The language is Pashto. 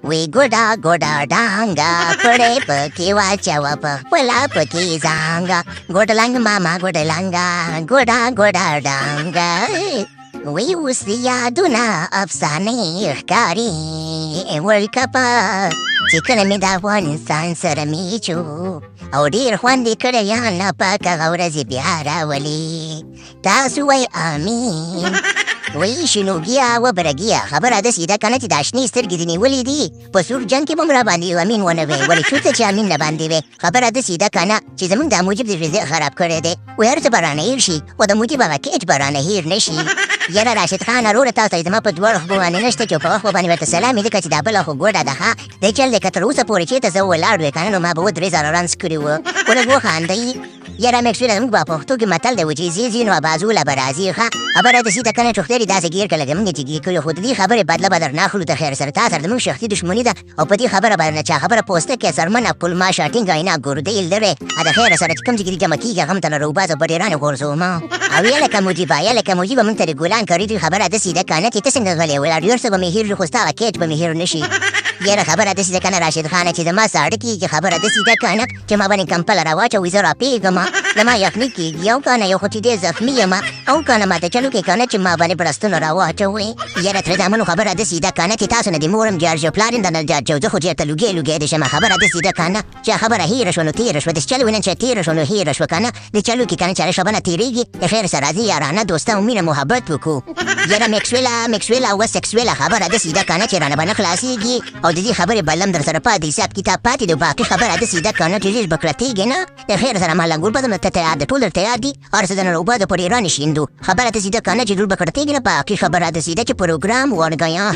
وی ګوډه ګوډه ډانګه پړې پکې واچوه په خپله پکې زانګه ګوډلنګ ماما ګوډلنګه ګوډه ګوډه ډانګه وی اوس یادونه افسانې ښکاري ورکپه چې کله مې د افغانستان سره میچو او ډېر خوند یې کړی الله پاک هغه ورځې بیا راولي تاسو وای امین وی شنوګیا و برګیا خبره داسې ده که نه چې دا شنې سترګې دې نیولې دي په سور جنګ کې به م راباندې امین ونه وی ولې چورته چې امین نه باندې وی خبره داسې ده که نه چې زموږ دا موجب د فزیک خراب کړی دی وی هر څه به رانه هېر شي خو د موجب هغه کیچ به رانه هېر نه شي یاره راشد خان وروره تاسو ته زما په دوه خو باندې نشته چې په وخت باندې ورته سلام وي ځکه چې دا بله خو ګوډه ده ښه دی چل دی که تر اوسه پورې چېرته زه ولاړ وی که نه نو ما به 3,000 رنز کړي وه خو لږ وخاندئ یاره مکسوله زموږ به پښتو کې متل دی و چې ځي ځي نو بازوله به راځي ښه خبره داسې ده که نه ټوخترې داسې ګیر کړه زموږ چې ګیر کړي خو د دې خبرې بدله به در نه اخلو د خیر سره تا سره زموږ شخصي دښمني ده او په دې خبره به نه چا خبره پوسته کې سرمنه کلما شاټینګ اینا ګردې لرې د خیر سره چې کوم ځای کې جمع کېږي هغه هم ته نه روباسه په ډېرانې غورځومه او یا لکه مجیبه یا لکه مجیبه موږ ته د ګلان کړي دي خبره داسې ده که نه چې ته څنګه غلی ولاړ یو څه به مې هېر خو ستا هغه کیچ به مې هېر نه شي یاره خبره داسې ده که نه راشد خانه چې زما ساړه کېږي خبره داسې ده که نه چې ما باندې کمپله راواچوي زه راپېږم زما یخني کېږي او که نه یو خو چې ډېر زخمي یم او که نه ماته چلو کې که نه چې ما باندې بړستونه راواچوئ یاره تره زامنو خبره داسې ده که نه چې تاسو نه د مورم جارجو پلار یم درنه جارجو زه خو چېرته لوګې لوګې دې شمه خبره داسې ده که نه چې خبره هېره شوه نو تېره شوه داسې چل ونن چې تېره شوه نو هېره شوه که نه د چلو کې که نه چې هره شبه نه تېرېږي د خیر سره راځي یارانه دوسته او مینه محبت وکړو یاره مکسویله او سکسویله خبره داسې ده که نه چې رانه به نه خلاصېږي او د دې خبرې بلم در سره پاتې حساب کتاب پاتې دی باقي خبره داسې ده که نه چې ډېر به کړتېږي نه د خیر سره ما لنګور به درته تیار دی ټول در تیار دي هر څه د نن اوبه د پورې رانشیندو خبره داسې ده که نه چې ډېر به کړتېږي نه باقي خبره داسې ده چې پروګرام ورګیا